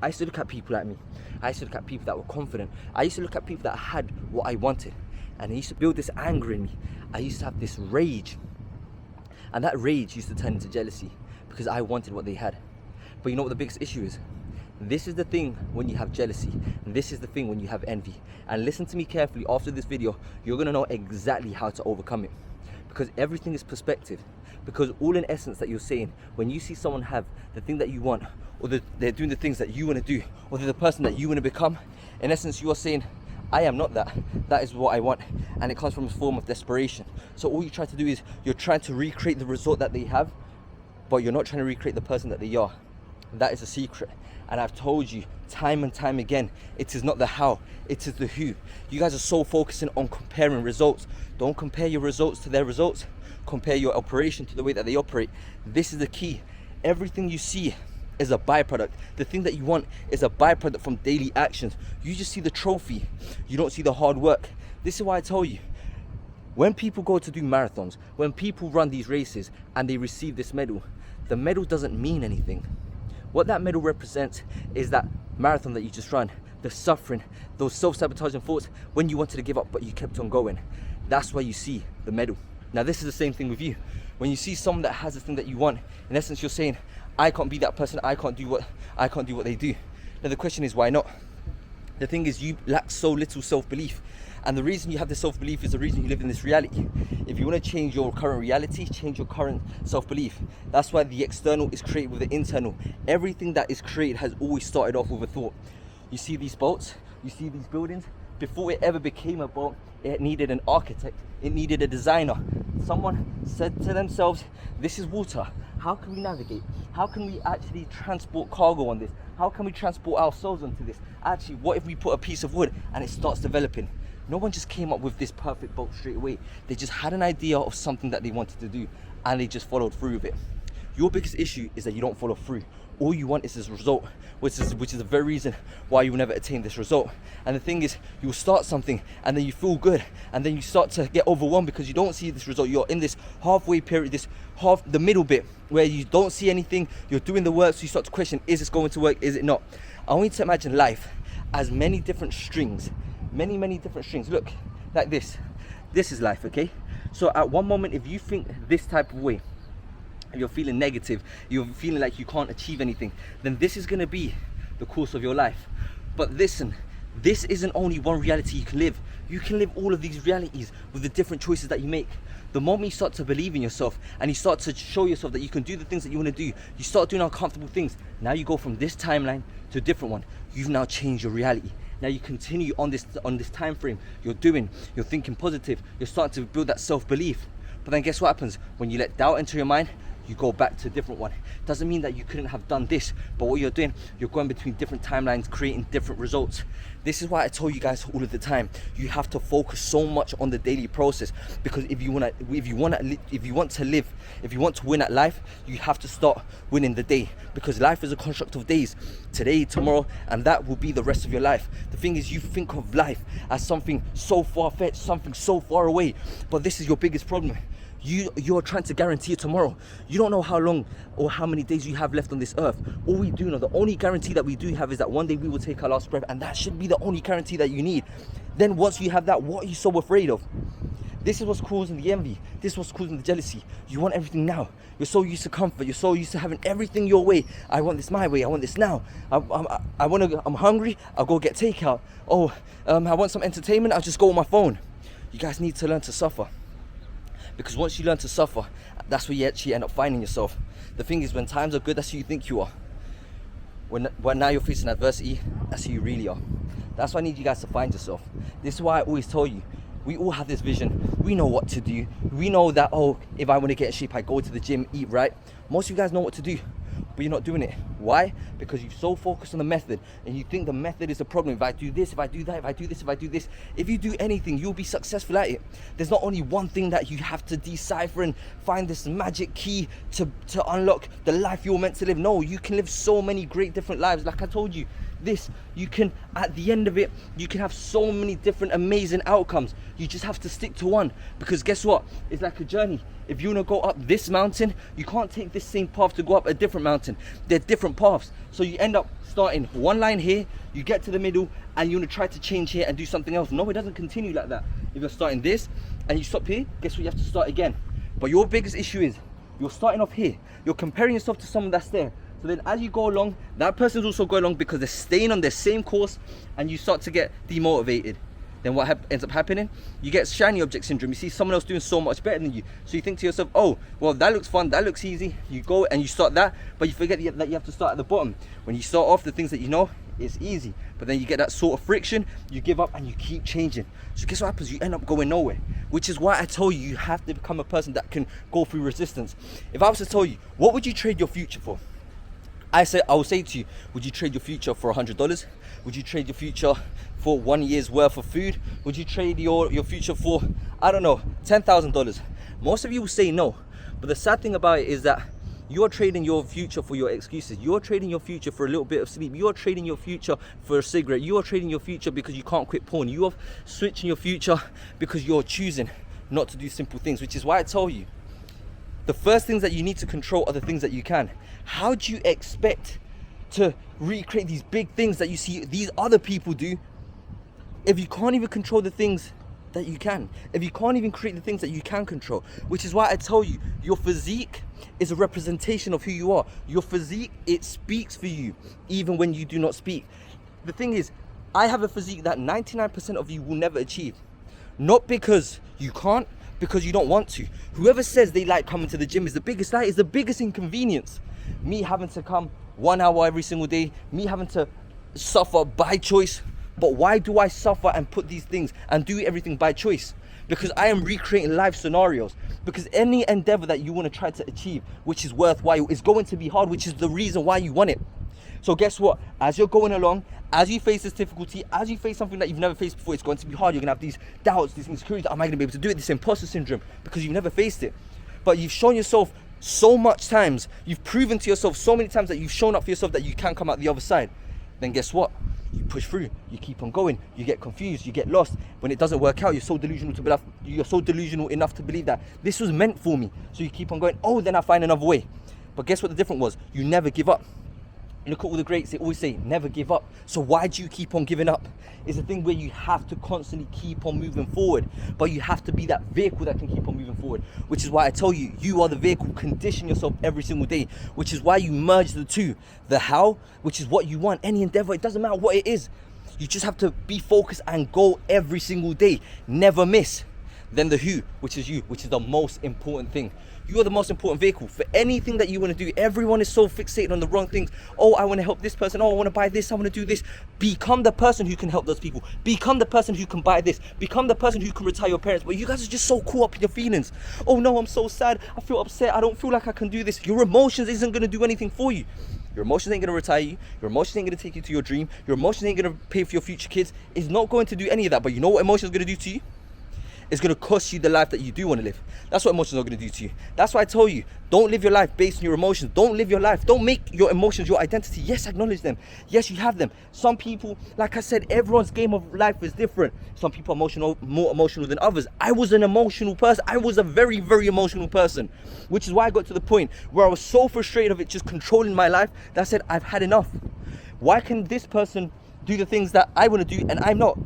I used to look at people like me. I used to look at people that were confident. I used to look at people that had what I wanted. And it used to build this anger in me. I used to have this rage. And that rage used to turn into jealousy because I wanted what they had. But you know what the biggest issue is? This is the thing when you have jealousy. And this is the thing when you have envy. And listen to me carefully after this video. You're going to know exactly how to overcome it. Because everything is perspective. Because all in essence that you're saying, when you see someone have the thing that you want, or they're doing the things that you want to do, or they're the person that you want to become, in essence you are saying, I am not that. That is what I want. And it comes from a form of desperation. So all you try to do is you're trying to recreate the result that they have, but you're not trying to recreate the person that they are. That is a secret. And I've told you time and time again, it is not the how, it is the who. You guys are so focusing on comparing results. Don't compare your results to their results. Compare your operation to the way that they operate. This is the key. Everything you see is a byproduct. The thing that you want is a byproduct from daily actions. You just see the trophy. You don't see the hard work. This is why I tell you, when people go to do marathons, when people run these races and they receive this medal, the medal doesn't mean anything. What that medal represents is that marathon that you just ran, the suffering, those self-sabotaging thoughts when you wanted to give up but you kept on going. That's why you see the medal. Now this is the same thing with you. When you see someone that has the thing that you want, in essence you're saying, I can't be that person, I can't do what they do. Now the question is, why not? The thing is, you lack so little self-belief. And the reason you have this self-belief is the reason you live in this reality. If you want to change your current reality, change your current self-belief. That's why the external is created with the internal. Everything that is created has always started off with a thought. You see these boats, you see these buildings. Before it ever became a boat, it needed an architect, it needed a designer. Someone said to themselves, this is water. How can we navigate? How can we actually transport cargo on this? How can we transport ourselves onto this? Actually, what if we put a piece of wood and it starts developing? No one just came up with this perfect boat straight away. They just had an idea of something that they wanted to do and they just followed through with it. Your biggest issue is that you don't follow through. All you want is this result, which is the very reason why you will never attain this result. And the thing is, you will start something and then you feel good and then you start to get overwhelmed because you don't see this result. You're in this halfway period, the middle bit where you don't see anything, you're doing the work, so you start to question, is this going to work, is it not? I want you to imagine life as many different strings, many different strings. Look, like this. This is life, okay? So at one moment, if you think this type of way, you're feeling negative, you're feeling like you can't achieve anything, then this is going to be the course of your life. But listen, this isn't only one reality you can live. You can live all of these realities with the different choices that you make. The moment you start to believe in yourself and you start to show yourself that you can do the things that you want to do, you start doing uncomfortable things. Now you go from this timeline to a different one. You've now changed your reality. Now you continue on this time frame. You're thinking positive. You're starting to build that self-belief. But then guess what happens? When you let doubt enter your mind, you go back to a different one. Doesn't mean that you couldn't have done this, but what you're doing, you're going between different timelines, creating different results. This is why I tell you guys all of the time, you have to focus so much on the daily process, because if you want to win at life, you have to start winning the day, because life is a construct of days, today, tomorrow, and that will be the rest of your life. The thing is, you think of life as something so far-fetched, something so far away, but this is your biggest problem. You're trying to guarantee it tomorrow. You don't know how long or how many days you have left on this earth. All we do know, the only guarantee that we do have is that one day we will take our last breath, and that should be the only guarantee that you need. Then once you have that, what are you so afraid of? This is what's causing the envy. This is what's causing the jealousy. You want everything now. You're so used to comfort. You're so used to having everything your way. I want this my way. I want this now. I'm hungry. I'll go get takeout. I want some entertainment. I'll just go on my phone. You guys need to learn to suffer. Because once you learn to suffer, that's where you actually end up finding yourself. The thing is, when times are good, that's who you think you are. When now you're facing adversity, that's who you really are. That's why I need you guys to find yourself. This is why I always tell you, we all have this vision. We know what to do. We know that, if I want to get in shape, I go to the gym, eat right. Most of you guys know what to do, but you're not doing it. Why? Because you're so focused on the method, and you think the method is the problem. If I do this, if I do that, if I do this, if I do this, if you do anything, you'll be successful at it. There's not only one thing that you have to decipher and find this magic key to unlock the life you're meant to live. No, you can live so many great different lives. Like I told you, you can, at the end of it, you can have so many different amazing outcomes. You just have to stick to one, because guess what? It's like a journey. If you want to go up this mountain, you can't take this same path to go up a different mountain. pattern. They're different paths. So you end up starting one line here, you get to the middle, and you want to try to change here and do something else. No, it doesn't continue like that. If you're starting this and you stop here, guess what? You have to start again. But your biggest issue is you're starting off here. You're comparing yourself to someone that's there. So then as you go along, that person's also going along because they're staying on their same course, and you start to get demotivated. Then what ends up happening? You get shiny object syndrome. You see someone else doing so much better than you. So you think to yourself, oh, well, that looks fun, that looks easy. You go and you start that, but you forget that you have to start at the bottom. When you start off the things that you know, it's easy. But then you get that sort of friction, you give up and you keep changing. So guess what happens? You end up going nowhere. Which is why I told you, you have to become a person that can go through resistance. If I was to tell you, what would you trade your future for? I will say to you, would you trade your future for $100? Would you trade your future for 1 year's worth of food? Would you trade your future for, I don't know, $10,000? Most of you will say no. But the sad thing about it is that you're trading your future for your excuses. You're trading your future for a little bit of sleep. You're trading your future for a cigarette. You are trading your future because you can't quit porn. You are switching your future because you're choosing not to do simple things, which is why I told you, the first things that you need to control are the things that you can. How do you expect to recreate these big things that you see these other people do if you can't even control the things that you can? If you can't even create the things that you can control? Which is why I tell you, your physique is a representation of who you are. Your physique, it speaks for you even when you do not speak. The thing is, I have a physique that 99% of you will never achieve. Not because you can't, because you don't want to. Whoever says they like coming to the gym is the biggest lie, is the biggest inconvenience. Me having to come 1 hour every single day, me having to suffer by choice. But why do I suffer and put these things and do everything by choice? Because I am recreating life scenarios. Because any endeavor that you want to try to achieve, which is worthwhile, is going to be hard, which is the reason why you want it. So guess what? As you're going along, as you face this difficulty, as you face something that you've never faced before, it's going to be hard. You're going to have these doubts, these insecurities. Am I going to be able to do it? This imposter syndrome, because you've never faced it. But you've shown yourself so much times, you've proven to yourself so many times that you've shown up for yourself that you can come out the other side. Then guess what? You push through, you keep on going, you get confused, you get lost. When it doesn't work out, you're so delusional enough to believe that this was meant for me. So you keep on going, oh, then I find another way. But guess what the difference was? You never give up. Look at all the greats, they always say, never give up. So why do you keep on giving up? It's a thing where you have to constantly keep on moving forward, but you have to be that vehicle that can keep on moving forward, which is why I tell you, you are the vehicle. Condition yourself every single day, which is why you merge the two. The how, which is what you want, any endeavor, it doesn't matter what it is. You just have to be focused and go every single day, never miss. Then the who, which is you, which is the most important thing. You are the most important vehicle for anything that you want to do. Everyone is so fixated on the wrong things. Oh, I want to help this person. Oh, I want to buy this. I want to do this. Become the person who can help those people. Become the person who can buy this. Become the person who can retire your parents. But you guys are just so caught up in your feelings. Oh no, I'm so sad. I feel upset. I don't feel like I can do this. Your emotions isn't going to do anything for you. Your emotions ain't going to retire you. Your emotions ain't going to take you to your dream. Your emotions ain't going to pay for your future kids. It's not going to do any of that. But you know what emotions are going to do to you? It's going to cost you the life that you do want to live. That's what emotions are going to do to you. That's why I told you, don't live your life based on your emotions. Don't live your life. Don't make your emotions your identity. Yes, acknowledge them. Yes, you have them. Some people, like I said, everyone's game of life is different. Some people are more emotional than others. I was an emotional person. I was a very, very emotional person, which is why I got to the point where I was so frustrated of it just controlling my life that I said, I've had enough. Why can this person do the things that I want to do and I'm not?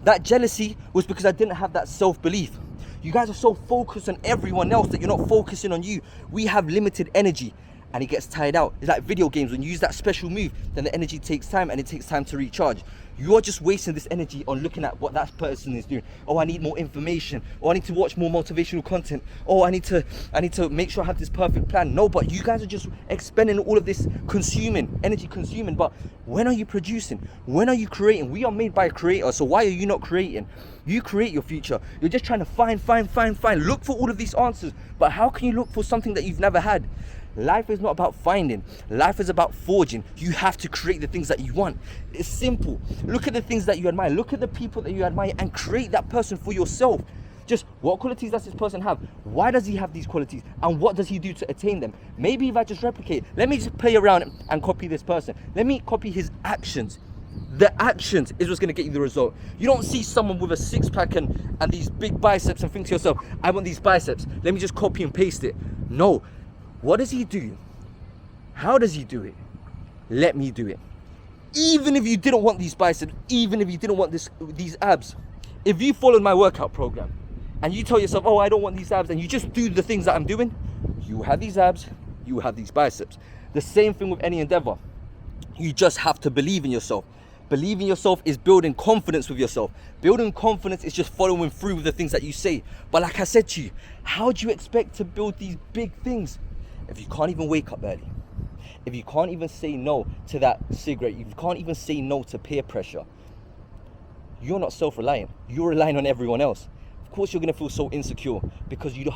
That jealousy was because I didn't have that self-belief. You guys are so focused on everyone else that you're not focusing on you. We have limited energy and it gets tired out. It's like video games. When you use that special move, then the energy takes time and it takes time to recharge. You're just wasting this energy on looking at what that person is doing. Oh, I need more information. Oh, I need to watch more motivational content. Oh, I need to make sure I have this perfect plan. No, but you guys are just expending all of this energy consuming. But when are you producing? When are you creating? We are made by a creator, so why are you not creating? You create your future. You're just trying to find. Look for all of these answers. But how can you look for something that you've never had? Life is not about finding. Life is about forging. You have to create the things that you want. It's simple. Look at the things that you admire. Look at the people that you admire and create that person for yourself. Just what qualities does this person have? Why does he have these qualities? And what does he do to attain them? Maybe if I just replicate, let me just play around and copy this person. Let me copy his actions. The actions is what's going to get you the result. You don't see someone with a six-pack and these big biceps and think to yourself, I want these biceps. Let me just copy and paste it. No. What does he do? How does he do it? Let me do it. Even if you didn't want these biceps, even if you didn't want these abs, if you followed my workout program and you tell yourself, oh, I don't want these abs, and you just do the things that I'm doing, you have these abs, you have these biceps. The same thing with any endeavor. You just have to believe in yourself. Believe in yourself is building confidence with yourself. Building confidence is just following through with the things that you say. But like I said to you, how do you expect to build these big things if you can't even wake up early? If you can't even say no to that cigarette, if you can't even say no to peer pressure, you're not self-reliant. You're relying on everyone else. Of course you're going to feel so insecure because you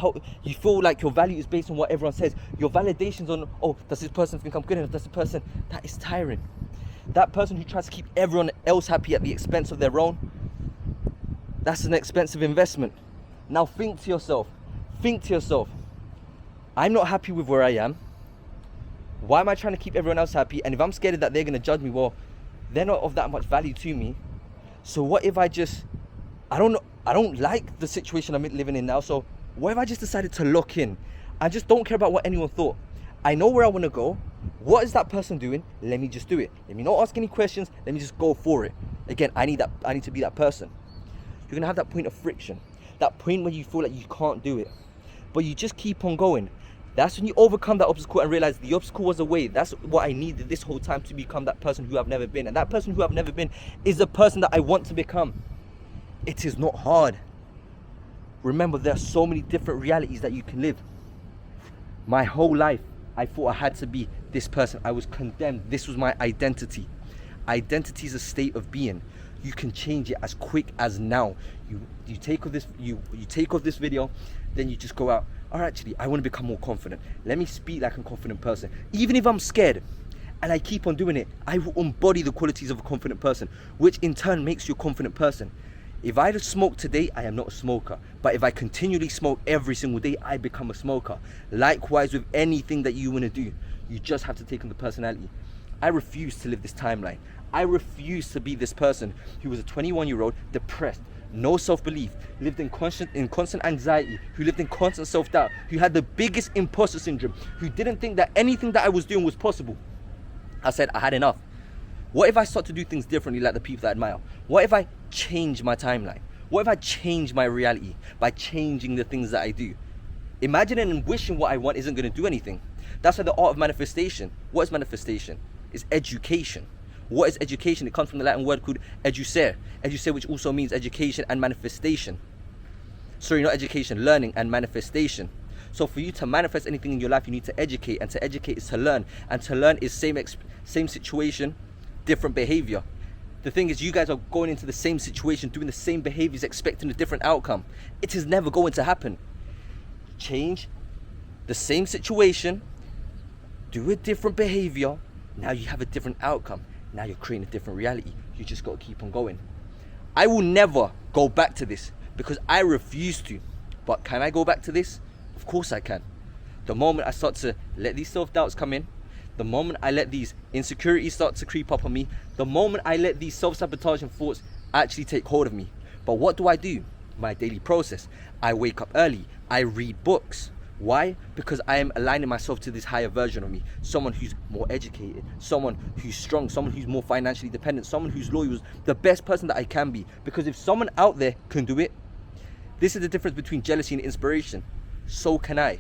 feel like your value is based on what everyone says. Your validation's on, oh, does this person think I'm good enough? Does this person, that is tiring. That person who tries to keep everyone else happy at the expense of their own, that's an expensive investment. Now think to yourself, I'm not happy with where I am. Why am I trying to keep everyone else happy? And if I'm scared that they're going to judge me, well, they're not of that much value to me. So what if I don't like the situation I'm living in now. So what if I just decided to lock in? I just don't care about what anyone thought. I know where I want to go. What is that person doing? Let me just do it. Let me not ask any questions. Let me just go for it. Again, I need to be that person. You're going to have that point of friction. That point where you feel like you can't do it. But you just keep on going. That's when you overcome that obstacle and realize the obstacle was a way. That's what I needed this whole time to become that person who I've never been. And that person who I've never been is the person that I want to become. It is not hard. Remember, there are so many different realities that you can live. My whole life, I thought I had to be this person. I was condemned. This was my identity. Identity is a state of being. You can change it as quick as now. You take off this video, then you just go out. Or actually, I want to become more confident. Let me speak like a confident person. Even if I'm scared and I keep on doing it, I will embody the qualities of a confident person, which in turn makes you a confident person. If I smoke today, I am not a smoker. But if I continually smoke every single day, I become a smoker. Likewise with anything that you want to do, you just have to take on the personality. I refuse to live this timeline. I refuse to be this person who was a 21-year-old, depressed, no self-belief, lived in constant anxiety, who lived in constant self-doubt, who had the biggest imposter syndrome, who didn't think that anything that I was doing was possible. I said I had enough. What if I start to do things differently like the people that I admire? What if I change my timeline? What if I change my reality by changing the things that I do? Imagining and wishing what I want isn't going to do anything. That's why the art of manifestation. What is manifestation? It's education. What is education? It comes from the Latin word called educere. Educere, which also means education and manifestation. Sorry, not education, learning and manifestation. So for you to manifest anything in your life, you need to educate, and to educate is to learn, and to learn is same situation, different behavior. The thing is, you guys are going into the same situation, doing the same behaviors, expecting a different outcome. It is never going to happen. Change the same situation, do a different behavior, now you have a different outcome. Now you're creating a different reality. You just got to keep on going. I will never go back to this because I refuse to. But can I go back to this? Of course I can. The moment I start to let these self-doubts come in, the moment I let these insecurities start to creep up on me, the moment I let these self-sabotaging thoughts actually take hold of me. But what do? My daily process. I wake up early. I read books. Why? Because I am aligning myself to this higher version of me. Someone who's more educated, someone who's strong, someone who's more financially dependent, someone who's loyal, the best person that I can be. Because if someone out there can do it, this is the difference between jealousy and inspiration. So can I.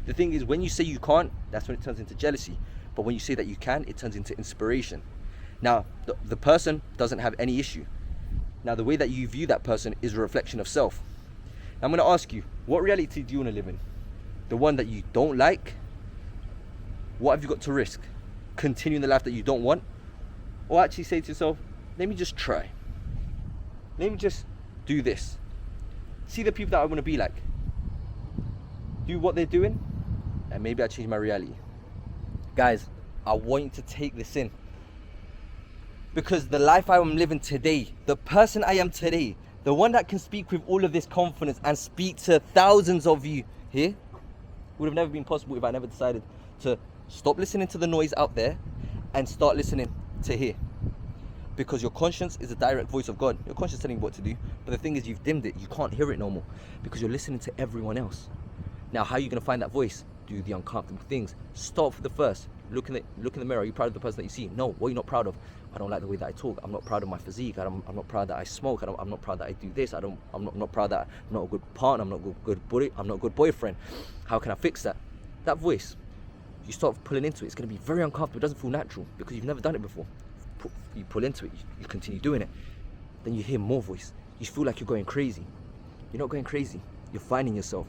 The thing is, when you say you can't, that's when it turns into jealousy. But when you say that you can, it turns into inspiration. Now, the person doesn't have any issue. Now, the way that you view that person is a reflection of self. Now, I'm going to ask you, what reality do you want to live in? The one that you don't like? What have you got to risk? Continuing the life that you don't want? Or actually say to yourself, let me just try. Let me just do this. See the people that I want to be like. Do what they're doing, and maybe I change my reality. Guys, I want you to take this in. Because the life I am living today, the person I am today, the one that can speak with all of this confidence and speak to thousands of you here, would have never been possible if I never decided to stop listening to the noise out there and start listening to here. Because your conscience is a direct voice of God. Your conscience is telling you what to do, but the thing is, you've dimmed it. You can't hear it no more because you're listening to everyone else. Now, how are you going to find that voice? do the uncomfortable things. Start for the first. Look in the mirror. Are you proud of the person that you see? No. What are you not proud of? I don't like the way that I talk. I'm not proud of my physique. I'm not proud that I smoke. I'm not proud that I do this. I'm not proud that I'm not a good partner. I'm not a good buddy. I'm not a good boyfriend. How can I fix that? That voice, you start pulling into it. It's going to be very uncomfortable. It doesn't feel natural because you've never done it before. You pull into it. You continue doing it. Then you hear more voice. You feel like you're going crazy. You're not going crazy. You're finding yourself.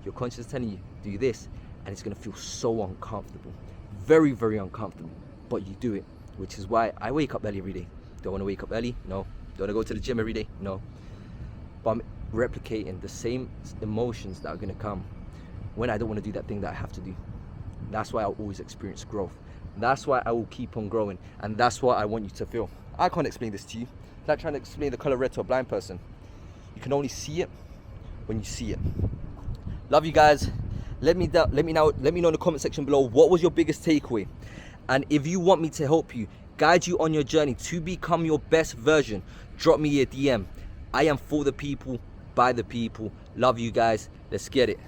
Your conscience is telling you, do this, and it's going to feel so uncomfortable. Very, very uncomfortable. But you do it, which is why I wake up early every day. Do I want to wake up early? No. Do I want to go to the gym every day? No. But I'm replicating the same emotions that are going to come when I don't want to do that thing that I have to do. That's why I'll always experience growth. That's why I will keep on growing. And that's what I want you to feel. I can't explain this to you. It's like trying to explain the color red to a blind person. You can only see it when you see it. Love you guys. Let me know in the comment section below, what was your biggest takeaway? And if you want me to help you, guide you on your journey to become your best version, drop me a DM. I am for the people, by the people. Love you guys. Let's get it.